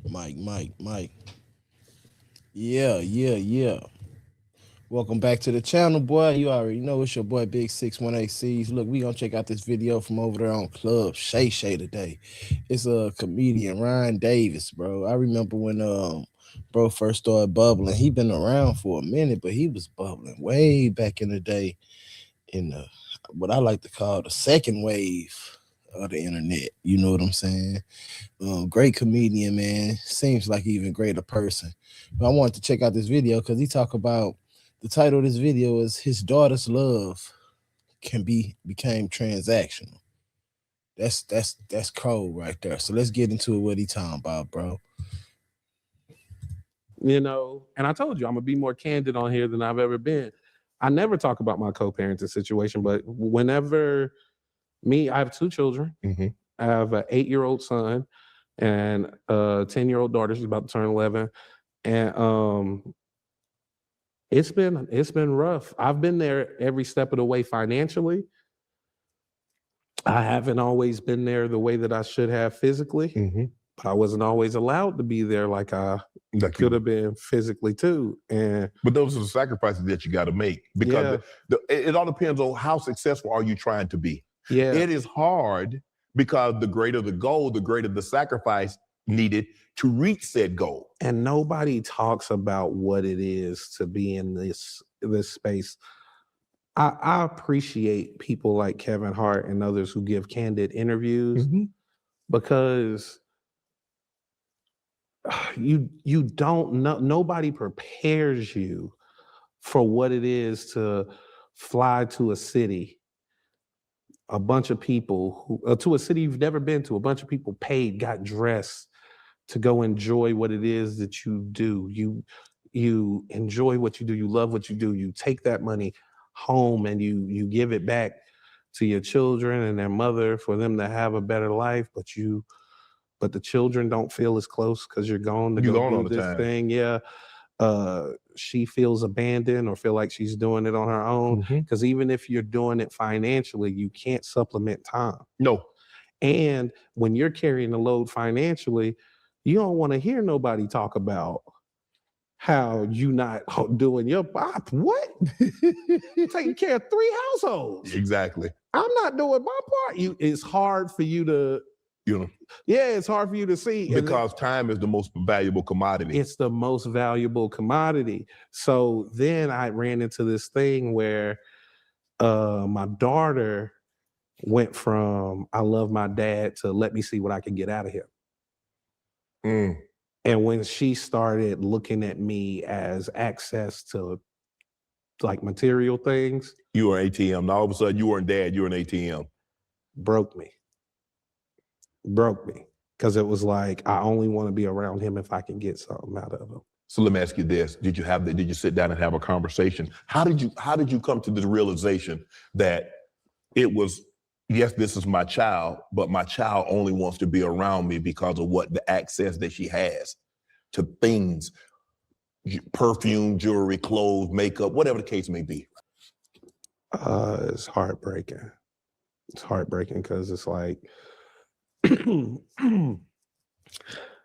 Mike. Yeah. Welcome back to the channel, boy. You already know it's your boy Big 618Cs. Look, we gonna check out this video from over there on Club Shay Shay today. It's a comedian, Ryan Davis, bro. I remember when bro first started bubbling. He been around for a minute, but he was bubbling way back in the day in the what I like to call the second wave of the internet. You know what I'm saying? Great comedian, man. Seems like even greater person. But I wanted to check out this video because he talk about the title of this video is his daughter's love can be became transactional. That's cold right there. So let's get into it. What he talking about, bro? And I told you I'm gonna be more candid on here than I've ever been. I never talk about my co-parenting situation, but whenever I have two children. I have an 8-year-old son and a 10-year-old daughter. She's about to turn 11, and it's been rough. I've been there every step of the way financially. I haven't always been there the way that I should have physically. But I wasn't always allowed to be there like I could have been physically too. But those are the sacrifices that you got to make because it all depends on how successful are you trying to be. Yeah, it is hard because the greater the goal, the greater the sacrifice needed to reach said goal. And nobody talks about what it is to be in this space. I appreciate people like Kevin Hart and others who give candid interviews because you don't know, nobody prepares you for what it is to fly to a city, a bunch of people to a city you've never been to, a bunch of people paid, got dressed to go enjoy what it is that you do. You enjoy what you do, you love what you do, you take that money home and you give it back to your children and their mother for them to have a better life, but the children don't feel as close because you're gone to go do this thing. Yeah. She feels abandoned or feel like she's doing it on her own. Because even if you're doing it financially, you can't supplement time. No. And when you're carrying the load financially, you don't want to hear nobody talk about how you not doing your bop. What? Taking care of 3 households. Exactly. I'm not doing my part. It's hard for you to it's hard for you to see. Because time is the most valuable commodity. It's the most valuable commodity. So then I ran into this thing where my daughter went from I love my dad to let me see what I can get out of him. And when she started looking at me as access to like material things. You were an ATM. Now all of a sudden you weren't dad, you were an ATM. Broke me. Because it was like, I only want to be around him if I can get something out of him. So let me ask you this. Did you sit down and have a conversation? How did you come to the realization that it was, yes, this is my child, but my child only wants to be around me because of what the access that she has to things, perfume, jewelry, clothes, makeup, whatever the case may be? It's heartbreaking. It's heartbreaking because it's like,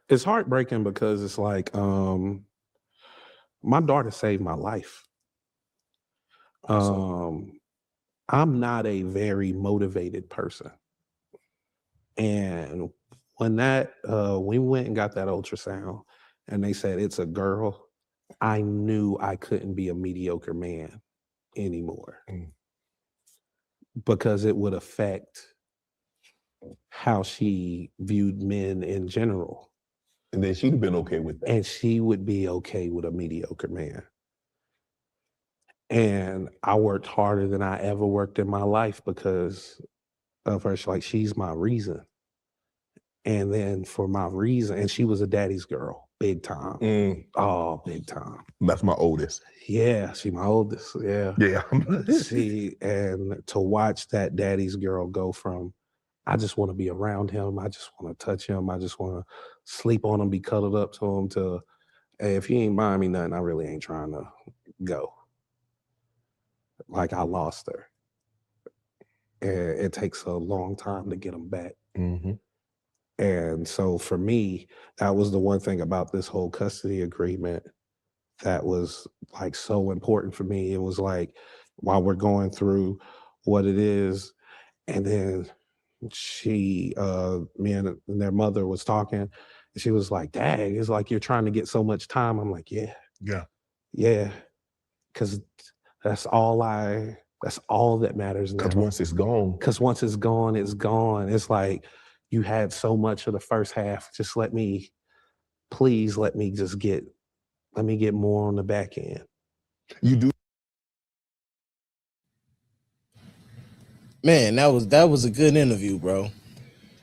it's heartbreaking because it's like, my daughter saved my life. I'm not a very motivated person. And when we went and got that ultrasound and they said it's a girl, I knew I couldn't be a mediocre man anymore because it would affect how she viewed men in general. And then she'd have been okay with that. And she would be okay with a mediocre man. And I worked harder than I ever worked in my life because of her. She's my reason. And then for my reason, and she was a daddy's girl, big time. Oh, big time. That's my oldest. Yeah, she's my oldest. Yeah. Yeah. And to watch that daddy's girl go from, I just want to be around him, I just want to touch him, I just want to sleep on him, be cuddled up to him, to, hey, if he ain't buying me nothing, I really ain't trying to go. Like, I lost her. And it takes a long time to get them back. And so for me, that was the one thing about this whole custody agreement that was like so important for me. It was like while we're going through what it is, and then me and their mother was talking, and she was like, "Dang, it's like you're trying to get so much time." I'm like, "Yeah, Yeah. yeah," because that's all that matters Because now. once it's gone, Because once it's gone, it's gone. It's like you had so much of the first half. Just please let me get more on the back end. you do. Man, that was a good interview, bro.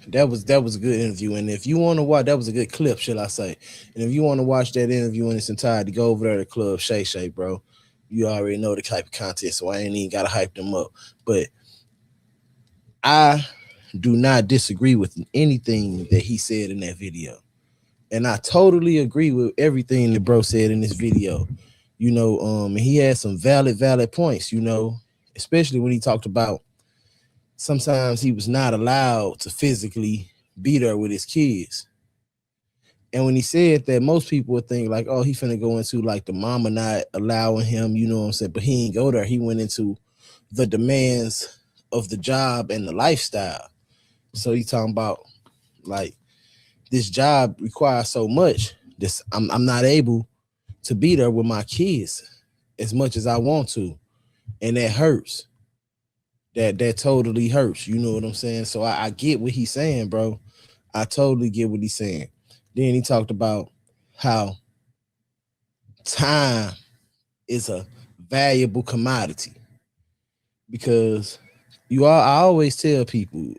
That was a good interview. And if you want to watch, that was a good clip, shall I say. And if you want to watch that interview in its entirety, go over there to Club Shay Shay, bro. You already know the type of content, so I ain't even gotta hype them up. But I do not disagree with anything that he said in that video. And I totally agree with everything that bro said in this video. And he had some valid points, especially when he talked about sometimes he was not allowed to physically be there with his kids. And when he said that, most people would think like, oh, he finna go into like the mama not allowing him, you know what I'm saying? But he didn't go there. He went into the demands of the job and the lifestyle. So he talking about like this job requires so much. I'm not able to be there with my kids as much as I want to. And that hurts. That totally hurts. You know what I'm saying? So I get what he's saying, bro. I totally get what he's saying. Then he talked about how time is a valuable commodity because I always tell people,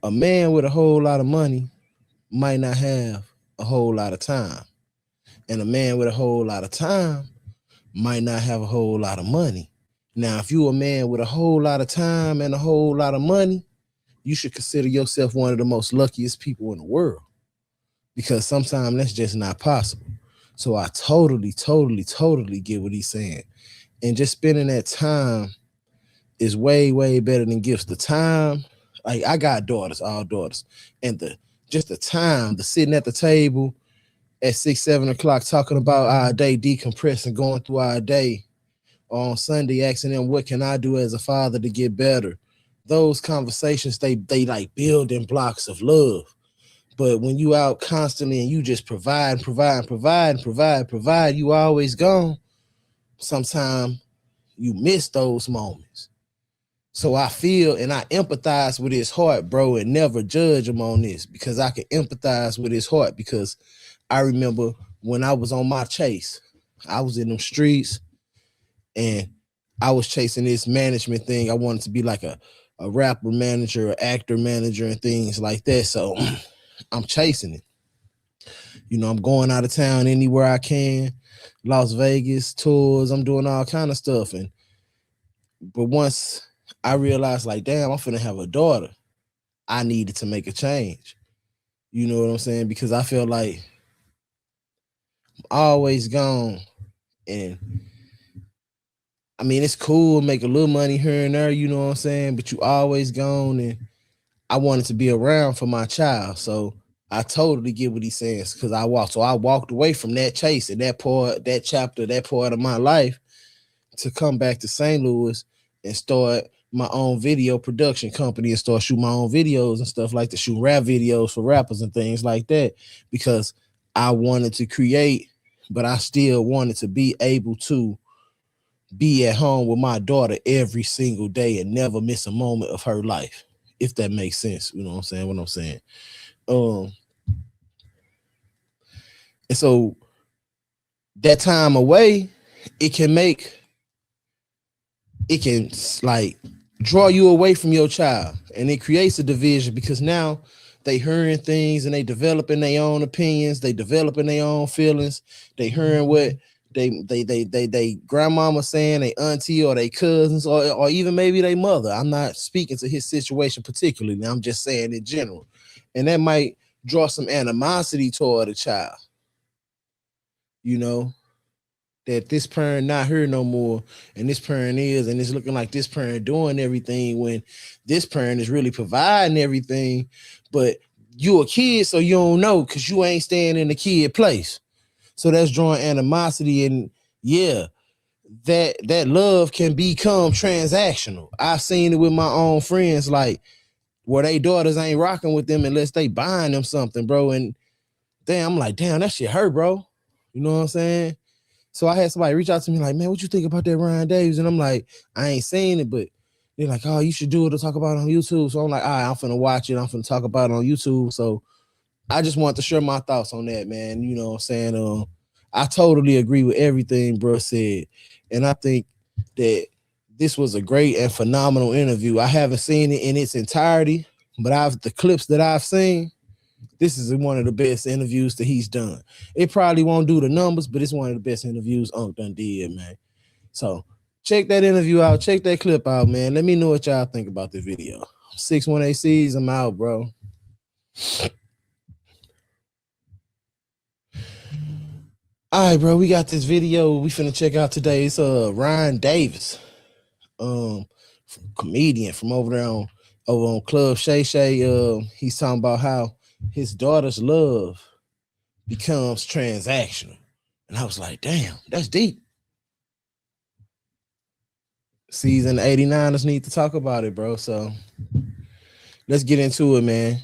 a man with a whole lot of money might not have a whole lot of time, and a man with a whole lot of time might not have a whole lot of money. Now, if you're a man with a whole lot of time and a whole lot of money, you should consider yourself one of the most luckiest people in the world, because sometimes that's just not possible. So I totally get what he's saying. And just spending that time is way better than gifts. The time, like I got daughters, all daughters, and the time, the sitting at the table at 6-7 o'clock talking about our day, decompressing, going through our day, on Sunday asking them what can I do as a father to get better. Those conversations, they like building blocks of love. But when you out constantly and you just provide, you always gone. Sometimes you miss those moments. So I feel and I empathize with his heart, bro, and never judge him on this, because I can empathize with his heart, because I remember when I was on my chase, I was in them streets and I was chasing this management thing. I wanted to be like a rapper manager, an actor manager, and things like that. So I'm chasing it. I'm going out of town anywhere I can, Las Vegas, tours, I'm doing all kind of stuff. But once I realized like, damn, I'm finna have a daughter, I needed to make a change. You know what I'm saying? Because I feel like I'm always gone. And I mean, it's cool, make a little money here and there, you know what I'm saying? But you always gone, and I wanted to be around for my child. So I totally get what he's saying, because I walked away from that chase and that part, that chapter, that part of my life, to come back to St. Louis and start my own video production company and start shooting my own videos and stuff like that, shoot rap videos for rappers and things like that, because I wanted to create, but I still wanted to be able to be at home with my daughter every single day and never miss a moment of her life, if that makes sense. You know what I'm saying? What I'm saying. And so that time away, it can like draw you away from your child, and it creates a division, because now they hearing things and they developing their own opinions, they developing their own feelings, they hearing what they grandmama saying, they auntie or they cousins, or even maybe their mother. I'm not speaking to his situation particularly, I'm just saying in general. And that might draw some animosity toward a child, you know. that this parent not here no more, and this parent is, and it's looking like this parent doing everything when this parent is really providing everything, but you a kid, so you don't know because you ain't staying in the kid place. So that's drawing animosity, and yeah, that love can become transactional. I've seen it with my own friends, like where they daughters ain't rocking with them unless they buying them something, bro. And damn, I'm like, damn, that shit hurt, bro. You know what I'm saying? So I had somebody reach out to me like, man, what you think about that Ryan Davis? And I'm like, I ain't seen it, but they're like, oh, you should do it to talk about it on YouTube. So I'm like, all right, I'm finna watch it. I'm finna talk about it on YouTube. So I just want to share my thoughts on that, man. You know what I'm saying? I totally agree with everything bro said. And I think that this was a great and phenomenal interview. I haven't seen it in its entirety, but the clips that I've seen, this is one of the best interviews that he's done. It probably won't do the numbers, but it's one of the best interviews Unc done did, man. So check that interview out. Check that clip out, man. Let me know what y'all think about the video. 618Cs, I'm out, bro. All right, bro, we got this video we finna check out today. It's Ryan Davis, comedian from over on Club Shay Shay. He's talking about how his daughter's love becomes transactional. And I was like, damn, that's deep. Season 89ers need to talk about it, bro. So let's get into it, man.